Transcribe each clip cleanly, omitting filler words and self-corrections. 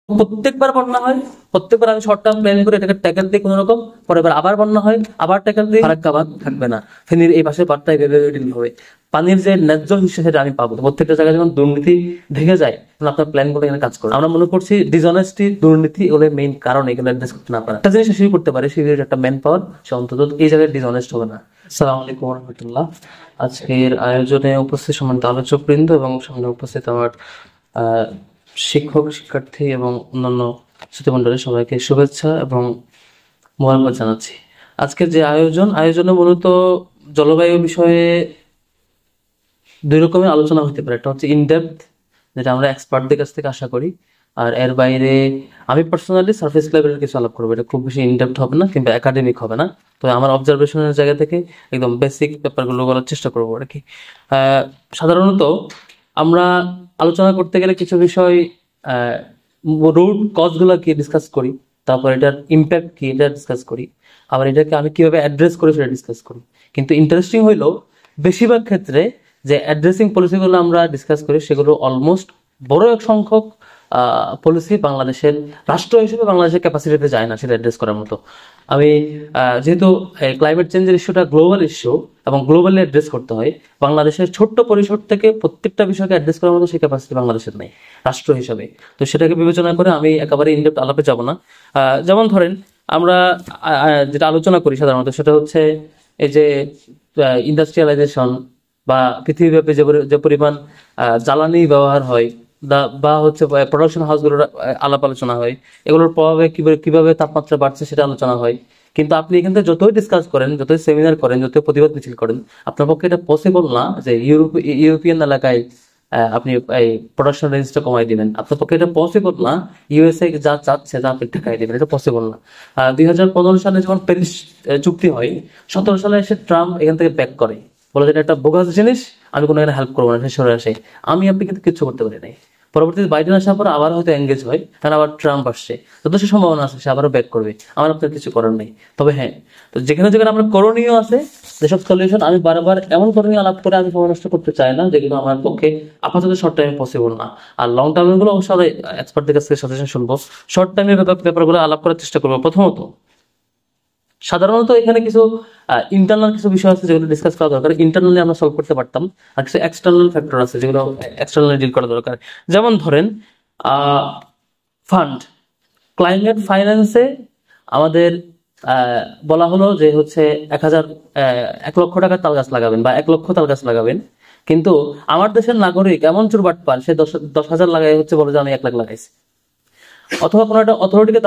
প্রত্যেকবার বন্যা হয়, প্রত্যেকবার আমি শর্ট টার্ম প্ল্যান করে এটাকে ট্যাকেল দিই কোনো রকম, পরের বার আবার বন্যা হয়, আবার ট্যাকেল দিই, ফারাক্কা বাঁধ থাকবে না, ফেনীর এই পাশের বাঁধটা এভাবে ডিল হবে, পানির যে ন্যায্য হিসেবে সেটা আমি পাবো। প্রত্যেকটা জায়গায় যখন দুর্নীতি ঢেকে যায় তখন আপনার প্ল্যান গুলো এখানে কাজ করে। আমরা মনে করছি ডিসঅনেস্টি, দুর্নীতি এগুলো মেইন কারণ, এগুলো অ্যাড্রেস করতে না পারে। একটা জিনিস শুরু করতে পারে, সেই একটা ম্যান পাওয়ার, সে অন্তত এই জায়গায় ডিসঅনেস্ট হবে না। আসসালামু আলাইকুম রহমতুল্লাহ। আজকের আয়োজনে উপস্থিত সম্মানিত আলোচক বৃন্দ এবং সামনে উপস্থিত আমার আহ শিক্ষক, শিক্ষার্থী এবং অন্যান্য শ্রোতৃমণ্ডলী, সবাইকে শুভেচ্ছা এবং মোবারকবাদ জানাচ্ছি। আজকের যে আয়োজনে মূলত জলবায়ু বিষয়ে দুই রকমের আলোচনা হতে পারে। একটা হচ্ছে ইনডেপথ, যেটা আমরা এক্সপার্টদের কাছ থেকে আশা করি, আর এর বাইরে আমি পার্সোনালি সার্ফেস লেভেলের কিছু আলাপ করবো। এটা খুব বেশি ইনডেপথ হবে না কিংবা একাডেমিক হবে না, তো আমার অবজারভেশনের জায়গা থেকে একদম বেসিক ব্যাপারগুলো বলার চেষ্টা করবো আর কি। সাধারণত আমরা আলোচনা করতে গেলে কিছু বিষয় রুট কজ গুলা কি ডিসকাস করি, তারপর এটার ইম্প্যাক্ট কি এটা ডিসকাস করি, আবার এটাকে আমি কিভাবে অ্যাড্রেস করি সেটা ডিসকাস করি। কিন্তু ইন্টারেস্টিং হইলো বেশিরভাগ ক্ষেত্রে যে অ্যাড্রেসিং পলিসিগুলো আমরা ডিসকাস করি সেগুলো অলমোস্ট বড় এক সংখ্যক পলিসি বাংলাদেশের রাষ্ট্র হিসেবে বাংলাদেশের ক্যাপাসিটিতে যায় না সেটা অ্যাড্রেস করার মতো। আমি যেহেতু ক্লাইমেট চেঞ্জের ইস্যুটা গ্লোবাল ইস্যু এবং গ্লোবালি অ্যাড্রেস করতে হয়, বাংলাদেশের ছোট্ট পরিসর থেকে প্রত্যেকটা বিষয়কে অ্যাড্রেস করার মতো সেই ক্যাপাসিটি বাংলাদেশের নেই রাষ্ট্র হিসেবে। তো সেটাকে বিবেচনা করে আমি একেবারে ইনডেপথ আলাপে যাব না। যেমন ধরেন আমরা যেটা আলোচনা করি সাধারণত সেটা হচ্ছে এই যে ইন্ডাস্ট্রিয়ালাইজেশন বা পৃথিবীব্যাপী যে পরিমাণ জ্বালানি ব্যবহার হয় বা হচ্ছে প্রোডাকশন হাউসগুলোর আলাপ আলোচনা হয়, এগুলোর প্রভাবে কিভাবে তাপমাত্রা বাড়ছে সেটা আলোচনা হয়। কিন্তু আপনি এখান থেকে যতই ডিসকাস করেন, যতই সেমিনার করেন, যতই প্রতিবাদ মিছিল করেন, আপনার পক্ষে এটা পসিবল না যে ইউরোপিয়ান এলাকায় আপনি এই প্রোডাকশন রেঞ্জটা কমাই দিবেন। আপনার পক্ষে এটা পসিবল না ইউএসএ যা চাচ্ছে তা আপনি ঠেকাই দিবেন, এটা পসিবল না। 2015 সালে যখন প্যারিস চুক্তি হয়, 17 সালে এসে ট্রাম্প এখান থেকে ব্যাক করে, বলে যে এটা একটা বোগাস জিনিস, আমি কোনো এখানে হেল্প করবো না, সরে আসে। আমি আপনি কিন্তু কিচ্ছু করতে পারি নাই। পরবর্তীতে বাইডেন আসার পর আবার হয়তো এঙ্গেজ হয়, কারণ আবার ট্রাম্প আসছে, যত সে সম্ভাবনা আছে সে আবারও ব্যাক করবে, আমার আপনার কিছু করার নেই। তবে হ্যাঁ, তো যেখানে যেখানে আমার করণীয় আছে, যেসব সলিউশন, আমি বারবার এমন করণীয় আলাপ করে আমি সময় নষ্ট করতে চাই না যেগুলো আমার পক্ষে আপাতত শর্ট টাইমে পসিবল না। আর লং টার্মের গুলো অবশ্যই এক্সপার্টদের কাছ থেকে সাজেশন শুনবো। শর্ট টাইমের ব্যাপারগুলো আলাপ করার চেষ্টা করবো। প্রথমত, সাধারণত এখানে কিছু ইন্টারনাল কিছু বিষয় আছে যেগুলো ডিসকাস করা দরকার, ইন্টারনালি আমরা সলভ করতে পারতাম। আর কিছু এক্সটার্নাল ফ্যাক্টর আছে যেগুলো এক্সটার্নালি ডিল করা দরকার। যেমন ধরেন ফান্ড, ক্লাইমেট ফাইন্যান্সে আমাদের বলা হলো যে হচ্ছে 1 লক্ষ টাকার তাল গাছ লাগাবেন বা 1 লক্ষ তাল গাছ লাগাবেন, কিন্তু আমার দেশের নাগরিক এমন চুরবাট পার, সে 10,000 লাগাই হচ্ছে বলে যে আমি 1 লাখ লাগাইছি। অথবা কোনো একটা অথরিটিকে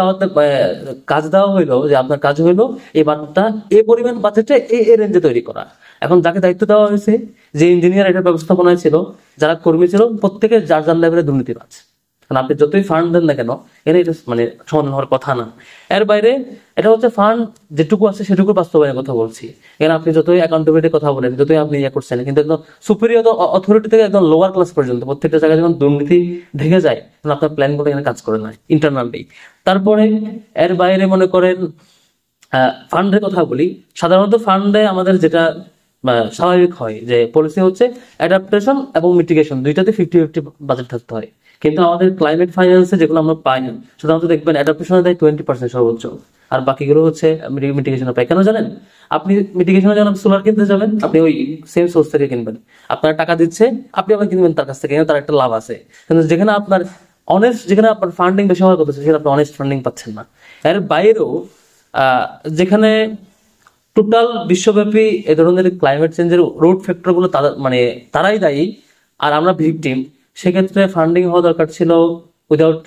কাজ দেওয়া হইলো যে আপনার কাজ হইলো এই বাঁধটা এই পরিমাণ বাজেটে এই রেঞ্জে তৈরি করা। এখন যাকে দায়িত্ব দেওয়া হয়েছে, যে ইঞ্জিনিয়ার এটার ব্যবস্থাপনায় ছিল, যারা কর্মী ছিল, প্রত্যেকে যার যার লেভেলে দুর্নীতিবাজ। কারণ আপনি যতই ফান্ড দেন না কেন, এটা মানে সমাধান হওয়ার কথা না। এর বাইরে এটা হচ্ছে ফান্ড যেটুকু আছে সেটুকু বাস্তবায়নের কথা বলছি। এখানে আপনি যতই অ্যাকাউন্টেবিলিটির কথা বলেন, যতই আপনি ইয়ে করছেন, কিন্তু একদম সুপিরিয়র অথরিটি থেকে একদম লোয়ার ক্লাস পর্যন্ত প্রত্যেকটা জায়গায় যখন দুর্নীতি ঢেকে যায় তখন আপনার প্ল্যান গুলো এখানে কাজ করে না ইন্টারনালি। তারপরে এর বাইরে মনে করেন ফান্ডের কথা বলি। সাধারণত ফান্ডে আমাদের যেটা স্বাভাবিক হয় যে পলিসি হচ্ছে অ্যাডাপ্টেশন এবং মিটিগেশন, দুইটাতে 50-50 বাজেট থাকতে হয়। কিন্তু আমাদের ক্লাইমেট ফাইন্যান্সে যেগুলো আমরা পাই না, সাধারণত দেখবেন অ্যাডাপ্টেশনে দেয় 20% সর্বোচ্চ, আর বাকিগুলো হচ্ছে মিটিগেশনে পাই। কেন জানেন? আপনি মিটিগেশনে যখন সোলার কিনতে যাবেন, আপনি ওই সেম সোর্স থেকে কিনবেন, আপনার টাকা দিচ্ছে, আপনি আবার কিনবেন তার কাছ থেকে, তার একটা লাভ আছে। কিন্তু যেখানে আপনার যেখানে আপনার ফান্ডিং বেশি হওয়ার কথা, সেখানে আপনি অনেস্ট ফান্ডিং পাচ্ছেন না। এর বাইরেও যেখানে টোটাল বিশ্বব্যাপী এ ধরনের ক্লাইমেট চেঞ্জের রোড ফ্যাক্টর গুলো তারাই দায়ী আর আমরা ভিকটিম, সেক্ষেত্রে ফান্ডিং হওয়া দরকার ছিল উইদাউট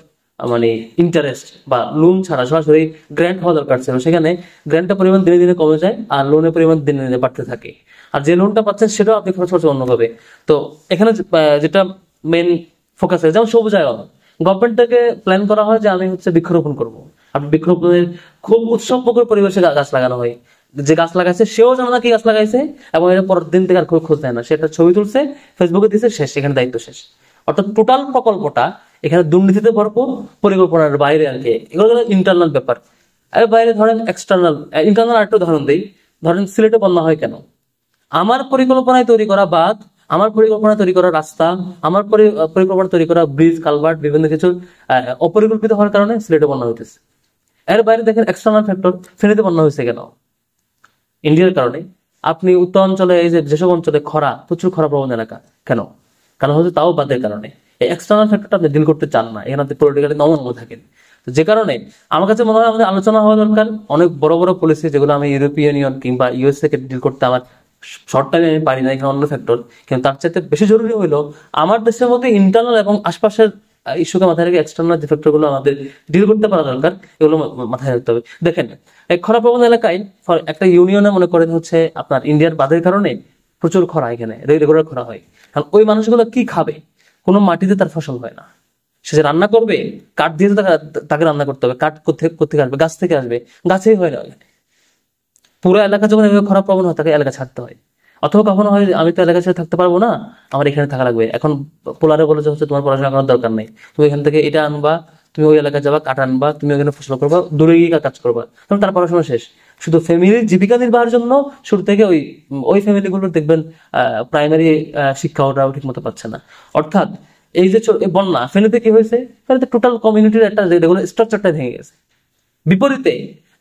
ইন্টারেস্ট বা লোন ছাড়া, সরাসরি গ্র্যান্ট হওয়া দরকার ছিল। সেখানে গ্র্যান্টের পরিমাণ দিনে দিনে কমে যায় আর লোনের পরিমাণ দিনে দিনে বাড়তে থাকে, আর যে লোনটা পাচ্ছেন সেটাও আপনি খরচ করছেন অন্যভাবে। তো এখানে যেটা মেন ফোকাস আছে, যেমন সবুজায়ন, গভর্নমেন্ট থেকে প্ল্যান করা হয় যে আমি হচ্ছে বৃক্ষরোপণ করবো। আপনি বৃক্ষরোপণের খুব উৎসবমুখর পরিবেশে গাছ লাগানো হয়, যে গাছ লাগাইছে সেও জানে না কি গাছ লাগাইছে, এবং এটা পরের দিন থেকে আর খোঁজ নেয় না, সেটা ছবি তুলছে ফেসবুকে দিচ্ছে, শেষ, সেখানে দায়িত্ব শেষ। অর্থাৎ টোটাল প্রকল্পটা এখানে দুর্নীতিতে ভরপুর, পরিকল্পনার বাইরে আর কি। এগুলো ইন্টারনাল ব্যাপার। এর বাইরে ধরেন এক্সটার্নাল, ইন্টারনাল আরেকটা উদাহরণ দিই। ধরেন সিলেটে বন্যা হয় কেন? আমার পরিকল্পনায় তৈরি করা বাঁধ আমার পরিকল্পনা তৈরি করা রাস্তা, আমার পরিকল্পনা তৈরি করা ব্রিজ, কালভার্ট, বিভিন্ন কিছু অপরিকল্পিত হওয়ার কারণে সিলেটে বন্যা হইতেছে। এর বাইরে দেখেন এক্সটার্নাল ফ্যাক্টর, ফেনীতে বন্যা হয়েছে কেন? ইন্ডিয়ার কারণে। আপনি উত্তর অঞ্চলে এই যেসব অঞ্চলে খরা, প্রচুর খরা প্রবণ এলাকা, কেন? কারণ হচ্ছে তাও বাদের কারণে। এই এক্সটার্নাল ফ্যাক্টরটা আপনি ডিল করতে চান না, এখানে আপনি পলিটিক্যালি নমনীয় থাকেন। তো যে কারণে আমার কাছে মনে হয় আমাদের আলোচনা হওয়া দরকার। অনেক বড় বড় পলিসি যেগুলো আমি ইউরোপিয়ান ইউনিয়ন কিংবা ইউএসএ কে ডিল করতে আমার শর্ট টাইমে আমি পারি না, এখানে অন্য ফ্যাক্টর। কিন্তু তার চাইতে বেশি জরুরি হলো আমার দেশের মধ্যে ইন্টারনাল এবং আশপাশের ইস্যুকে মাথায় রেখে এক্সটার্নাল যে ফ্যাক্টর গুলো আমাদের ডিল করতে পারা দরকার, এগুলো মাথায় রাখতে হবে। দেখেন, এই খরা প্রবণ এলাকায় একটা ইউনিয়নে মনে করেন হচ্ছে আপনার ইন্ডিয়ার বাঁধের কারণে প্রচুর খরা, এখানে রেগুলার খরা হয়। কারণ ওই মানুষগুলো কি খাবে? কোনো মাটিতে তার ফসল হয় না। সে যে রান্না করবে, কাঠ দিয়ে তো তাকে রান্না করতে হবে। কাঠ কোথেকে আসবে? গাছ থেকে আসবে, গাছেই হয় না ওখানে। পুরো এলাকা যখন এভাবে খরা প্রবণ হয়, তাকে এলাকা ছাড়তে হয়। অথবা কখনো হয় আমি তো এলাকা ছেড়ে থাকতে পারবো না, আমার এখানে থাকা লাগবে। এখন পোলারে বলে যে হচ্ছে তোমার পড়াশোনা করার দরকার নেই, তুমি এখান থেকে এটা আনবা, তুমি ওই এলাকায় যাবা, কাঠ আনবা, তুমি ওখানে ফসল করবা, দূরে গিয়ে কাজ করবা, তখন তার পড়াশোনা শেষ। শুধু ফ্যামিলির জীবিকা নির্বাহের জন্য শুরু থেকে ওই ফ্যামিলিগুলো দেখবেন প্রাইমারি শিক্ষা ওটাও ঠিক মতো পাচ্ছে না। অর্থাৎ এই যে বন্যা, ফেনীতে কি হয়েছে? ফেনীতে টোটাল কমিউনিটির একটা রেগুলার স্ট্রাকচারটা ভেঙে গেছে। বিপরীতে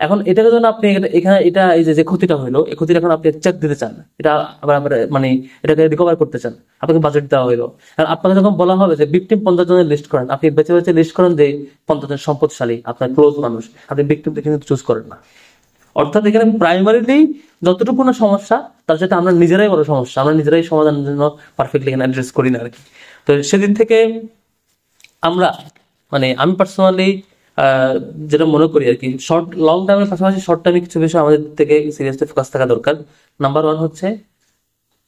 এখন এটাকে জন্য আপনি এখানে এটা এই যে ক্ষতিটা হলো, এই ক্ষতিটা এখন আপনি চেক দিতে চান, এটা আবার মানে এটাকে রিকভার করতে চান, আপনাকে বাজেট দেওয়া হলো। আর আপনাকে যখন বলা হবে যে ভিকটিম 50 জনের লিস্ট করেন, আপনি বেছে বেছে লিস্ট করেন যে 50 জন সম্পদশালী আপনার ক্লোজ মানুষ, আপনি ভিকটিম দেখে কিন্তু চুজ করেন না। অর্থাৎ এখানে প্রাইমারিলি যতটুকু না সমস্যা, তার সাথে আমরা নিজেরাই বড় সমস্যা, আমরা নিজেরাই সমাধানের জন্য পারফেক্টলি এখানে অ্যাড্রেস করি না আর কি। তো সেদিক থেকে আমরা আমি পার্সোনালি যেটা মনে করি আর কি, লং টাইমের পাশাপাশি শর্ট টাইমে কিছু বিষয় আমাদের থেকে সিরিয়াসলি ফোকাস থাকা দরকার। নাম্বার 1 হচ্ছে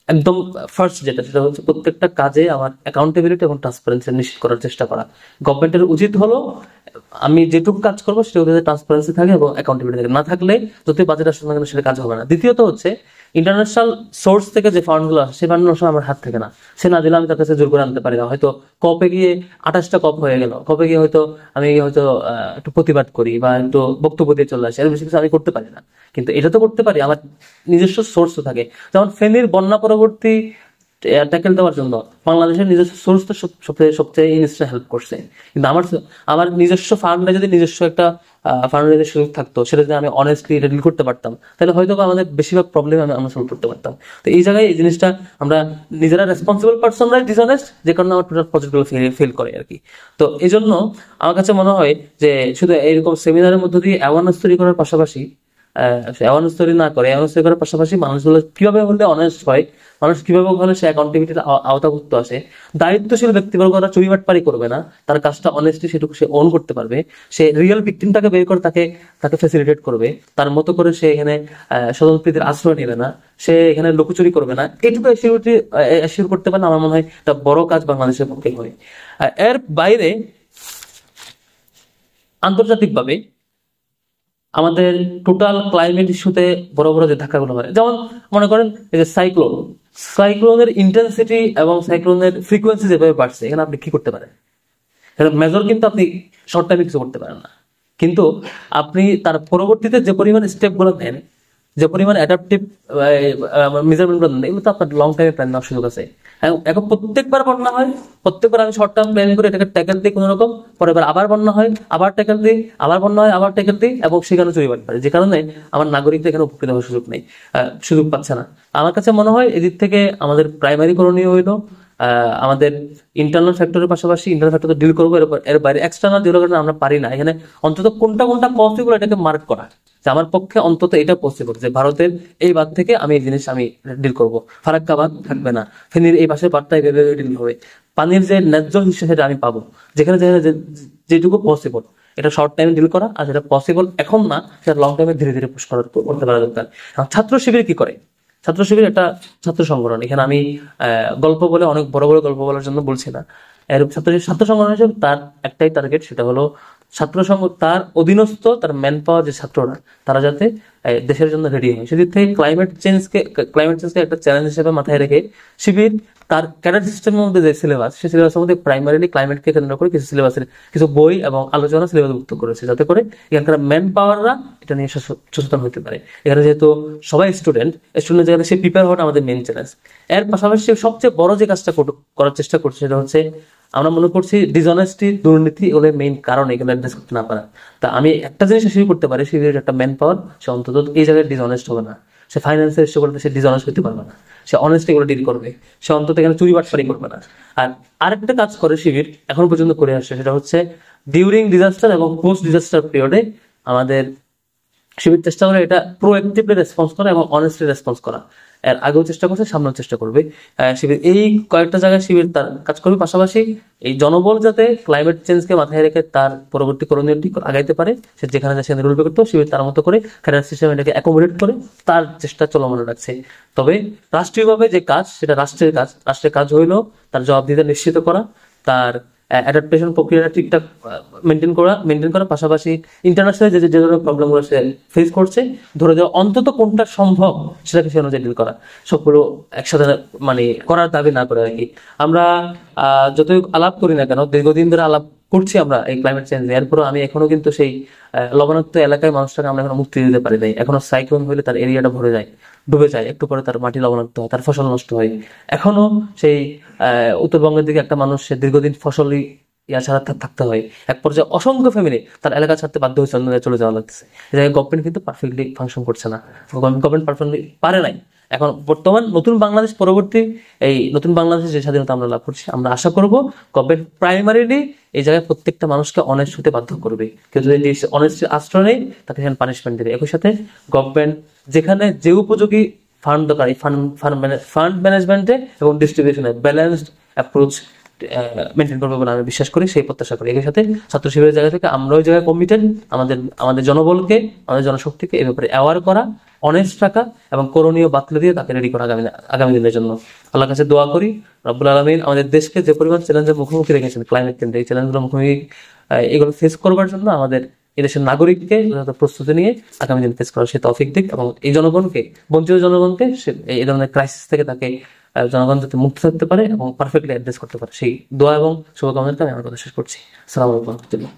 একদম ফার্স্ট যেটা, সেটা হচ্ছে প্রত্যেকটা কাজে আমার অ্যাকাউন্টেবিলিটি এবং ট্রান্সপারেন্সি নিশ্চিত করার চেষ্টা করা। গভর্নমেন্টের উচিত হলো আমি যেটুকু কাজ করবো সেটা ট্রান্সপারেন্সি থাকে এবং অ্যাকাউন্টেবিলিটি থাকে। না থাকলে যদি বাজেট আসলে না কেন সেটা কাজ হবে না। দ্বিতীয়ত হচ্ছে ইন্টারন্যাশনাল সোর্স থেকে যে ফান্ডগুলো আসে, সেই ফান্ডগুলো সময় আমার হাত থেকে না, সে না দিলে আমি তার কাছে জোর করে আনতে পারি না। হয়তো কপে গিয়ে 28টা কপ হয়ে গেল, কপে গিয়ে হয়তো আমি একটু প্রতিবাদ করি বা একটু বক্তব্য দিয়ে চলে আসি, এর বেশি কিছু আমি করতে পারি না। কিন্তু এটা তো করতে পারি, আমার নিজস্ব সোর্সও থাকে। যেমন ফেনীর বন্যা পরবর্তী ট্যাকেল দেওয়ার জন্য বাংলাদেশের নিজস্ব সোর্স তো সবচেয়ে ইনস্টা হেল্প করছে। কিন্তু আমার নিজস্ব ফান্ডে যদি নিজস্ব একটা ফান্ডের যদি সুযোগ থাকতো, সেটা যদি আমি অনেস্টলি ডিল করতে পারতাম, তাহলে হয়তো আমাদের বেশিরভাগ প্রবলেম আমরা সলভ করতে পারতাম। তো এই জায়গায় এই জিনিসটা আমরা নিজেরা রেসপন্সিবল পার্সনরা ডিসঅনেস্ট, যে কারণে আমার টোটাল প্রজেক্টগুলো ফেল করে আর কি। তো এই জন্য আমার কাছে মনে হয় যে শুধু এইরকম সেমিনারের মধ্য দিয়ে অ্যাওয়ারনেস তৈরি করার পাশাপাশি অ্যাওয়ারনেস তৈরি না করে, অ্যাওয়ারনেস তৈরি করার পাশাপাশি মানুষগুলো কিভাবে হলে অনেস্ট হয়, মানুষ কিভাবে হলে সে অ্যাকাউন্টেবিলিটির আওতাভুক্ত আসে, দায়িত্বশীল ব্যক্তিবর্গরা চুরিবাটপারি করবে না, তার কাজটা অনেস্টলি সেটুকু সে ওন করতে পারবে, সে রিয়েল ভিকটিমটাকে বের করে তাকে ফ্যাসিলিটেট করবে, তার মতো করে সে এখানে স্বজনপ্রীতির আশ্রয় নেবে না, সে এখানে লুকোচুরি করবে না, এটুকু অ্যাসিউর করতে পারলে আমার মনে হয় একটা বড় কাজ বাংলাদেশের পক্ষে হয়। এর বাইরে আন্তর্জাতিকভাবে আমাদের টোটাল ক্লাইমেট ইস্যুতে বড় বড় যে ধাক্কাগুলো হয়, যেমন মনে করেন এই যে সাইক্লোনের ইন্টেন্সিটি এবং সাইক্লোনের ফ্রিকোয়েন্সি যেভাবে বাড়ছে, এখানে আপনি কি করতে পারেন? মেজর কিন্তু আপনি শর্ট টাইমে কিছু করতে পারেন না, কিন্তু আপনি তার পরবর্তীতে যে পরিমাণ স্টেপ গুলো নেন, যে পরিমাণ অ্যাডাপটিভ মেজারমেন্ট গুলো নেন, এগুলো তো আপনার লং টাইমে প্ল্যান নেওয়ার সুযোগ আছে। এখন প্রত্যেকবার বন্যা হয়, প্রত্যেকবার আমি শর্ট টার্ম প্ল্যান করে এটাকে ট্যাকেল দিই কোন রকম, পরে আবার বন্যা হয়, আবার ট্যাকেল দিই, আবার বন্যা হয়, আবার ট্যাকেল দিই, এবং সেখানে চুরি বাড়ি পারে, যে কারণে আমার নাগরিকদের এখানে উপকৃত হওয়ার সুযোগ পাচ্ছে না। আমার কাছে মনে হয় এদিক থেকে আমাদের প্রাইমারি করণীয় হইলো আমাদের ইন্টারনাল ফ্যাক্টরের পাশাপাশি ইন্টারনাল ফ্যাক্টর ডিল করবো, এর বাইরে এক্সটার্নাল ডিল করার আমরা পারি না। এখানে অন্তত কোনটা পসিবল এটাকে মার্ক করা, যে আমার পক্ষে অন্তত এটা পসিবল যে ভারতের এই বাদ থেকে আমি এই জিনিস আমি ডিল করবো, ফারাক্কা বাদ থাকবে না, ফেনীর এই পাশের বাদটা এইভাবে ডিল হবে, পানির যে ন্যায্য হিসেবে সেটা আমি পাবো, যেখানে যেটুকু পসিবল এটা শর্ট টাইমে ডিল করা, আর যেটা পসিবল এখন না সেটা লং টাইমে ধীরে ধীরে পুশ করতে পারা দরকার। ছাত্র শিবির কি করে? ছাত্র শিবির একটা ছাত্র সংগঠন, এখানে আমি গল্প বলে অনেক বড় বড় গল্প বলার জন্য বলছি না। এর ছাত্র সংগঠন হিসেবে তার একটাই টার্গেট, সেটা হলো ছাত্র সংঘ তার অধীনস্থ তার ম্যান পাওয়ার যে ছাত্ররা তারা যাতে দেশের জন্য রেডি হয়, সেদিক থেকে ক্লাইমেট চেঞ্জকে একটা চ্যালেঞ্জ হিসেবে মাথায় রেখে শিবির তার ক্যাডার সিস্টেমের মধ্যে যে সিলেবাস, সেই সিলেবাসের মধ্যে প্রাইমারিলি ক্লাইমেটকে কেন্দ্র করে কিছু সিলেবাসের কিছু বই এবং আলোচনা সিলেবাসভুক্ত করেছে, যাতে করে এখানকার ম্যান পাওয়াররা এটা নিয়ে সচেতন হতে পারে। এখানে যেহেতু সবাই স্টুডেন্ট জায়গায় সে প্রিপেয়ার হওয়াটা আমাদের মেন চ্যালেঞ্জ। এর পাশাপাশি সবচেয়ে বড় যে কাজটা করার চেষ্টা করছে সেটা হচ্ছে, আমরা মনে করছি ডিসঅনেস্টি, দুর্নীতি এগুলো মেইন কারণ, এগুলো অ্যাড্রেস করতে না পারা। তা আমি একটা জিনিস শুরু করতে পারি, শিবিরের একটা ম্যান পাওয়ার, সে অন্তত এই জায়গায় ডিসঅনেস্ট হবে না, সে ফাইন্যান্সের ইস্যু করতে সে ডিসঅনেস্ট হতে পারবে না, সে অনেস্ট এগুলো ডিল করবে, সে অন্তত এখানে চুরি বাটপারি করবে না। আর আরেকটা কাজ করে শিবির এখন পর্যন্ত করে আসছে, সেটা হচ্ছে ডিউরিং ডিজাস্টার এবং পোস্ট ডিজাস্টার পিরিয়ডে আমাদের শিবির চেষ্টা করে এটা প্রোঅ্যাক্টিভলি রেসপন্স করা এবং অনেস্টলি রেসপন্স করা। এর আগেও চেষ্টা করছে, সামনেও চেষ্টা করবে। শিবির এই কয়েকটা জায়গায় শিবির তার কাজ করবে। পাশাপাশি এই জনবল যাতে ক্লাইমেট চেঞ্জকে মাথায় রেখে তার পরবর্তী করণীয়টি আগাইতে পারে, সে যেখানে যায় সেখানে রুল করতে শিবির তার মতো করে ক্যাডার সিস্টেম এটাকে অ্যাকোমোডেট করে তার চেষ্টা চলমান রাখছে। তবে রাষ্ট্রীয়ভাবে যে কাজ, সেটা রাষ্ট্রের কাজ। রাষ্ট্রের কাজ হইল তার জবাবদিহিতা নিশ্চিত করা, তার অ্যাডাপ্টেশন প্রক্রিয়াটা ঠিকঠাক মেনটেন করা, পাশাপাশি ইন্টারন্যাশনাল যে ধরনের প্রবলেমগুলো সে ফেস করছে ধরে দেওয়া, অন্তত কোনটা সম্ভব সেটাকে সে অনুযায়ী ডিল করা, সবগুলো একসাথে মানে করার দাবি না করে আর কি। আমরা যতই আলাপ করি না কেন, দীর্ঘদিন ধরে আলাপ করছি আমরা এই ক্লাইমেট চেঞ্জ, এরপরও আমি এখনো কিন্তু সেই লবণাক্ত এলাকায় মানুষটাকে আমরা এখনো মুক্তি দিতে পারি নাই। এখনো সাইক্লোন হলে তার এরিয়াটা ভরে যায়, ডুবে যায়, একটু পরে তার মাটি লবণাক্ত হয়, তার ফসল নষ্ট হয়। এখনো সেই উত্তরবঙ্গের দিকে একটা মানুষ সে দীর্ঘদিন ফসলই ছাড়া থাকতে হয়, এক পর্যায়ে অসংখ্য ফ্যামিলি তার এলাকা ছাড়তে বাধ্য হয়েছে, অন্য জায়গায় চলে যাওয়া লাগছে। এই জায়গায় গভর্নমেন্ট কিন্তু পারফেক্টলি ফাংশন করছে না, গভর্নমেন্ট পারফেক্টলি পারে নাই। এখন বর্তমান নতুন বাংলাদেশ পরবর্তী এই নতুন বাংলাদেশের যে স্বাধীনতা আমরা লাভ করছি, আমরা আশা করব গভর্নমেন্ট প্রাইমারিলি এই জায়গায় প্রত্যেকটা মানুষকে অনেস্ট হতে বাধ্য করবে। কেউ যদি অনেস্ট আশ্রয় নেই, তাকে সেখানে পানিশমেন্ট দেবে। একই সাথে গভর্নমেন্ট যেখানে যে উপযোগী ফান্ড দরকার, এই ফান্ড ম্যানেজমেন্টে এবং ডিস্ট্রিবিউশনে ব্যালেন্সড অ্যাপ্রোচ মেনটেন করবে বলে আমি বিশ্বাস করি, সেই প্রত্যাশা করি। এর সাথে ছাত্র শিবিরের জায়গা থেকে আমরা ওই জায়গায় কমিটেড, আমাদের জনবলকে, আমাদের জনশক্তিকে এ ব্যাপারে অ্যাওয়ার করা, অনেস্ট রাখা এবং করণীয় বাতলে দিয়ে তাকে রেডি করা আগামী দিনের জন্য। আল্লাহর কাছে দোয়া করি রব্বুল আলামিন আমাদের দেশকে যে পরিমাণ চ্যালেঞ্জের মুখোমুখি রেখেছেন ক্লাইমেট কেন্দ্রে, এই চ্যালেঞ্জগুলো মুখোমুখি এগুলো ফেস করবার জন্য আমাদের এদেশের নাগরিককে প্রস্তুতি নিয়ে আগামী দিন ফেস করার সে তৌফিক দিক, এবং এই জনগণকে, বঞ্চিত জনগণকে এই ধরনের ক্রাইসিস থেকে তাকে জনগণ যাতে মুক্ত থাকতে পারে এবং পারফেক্টলি অ্যাড্রেস করতে পারে, সেই দোয়া এবং শুভকামনাকে আমি আমার কথা শেষ করছি। আসসালামু আলাইকুম।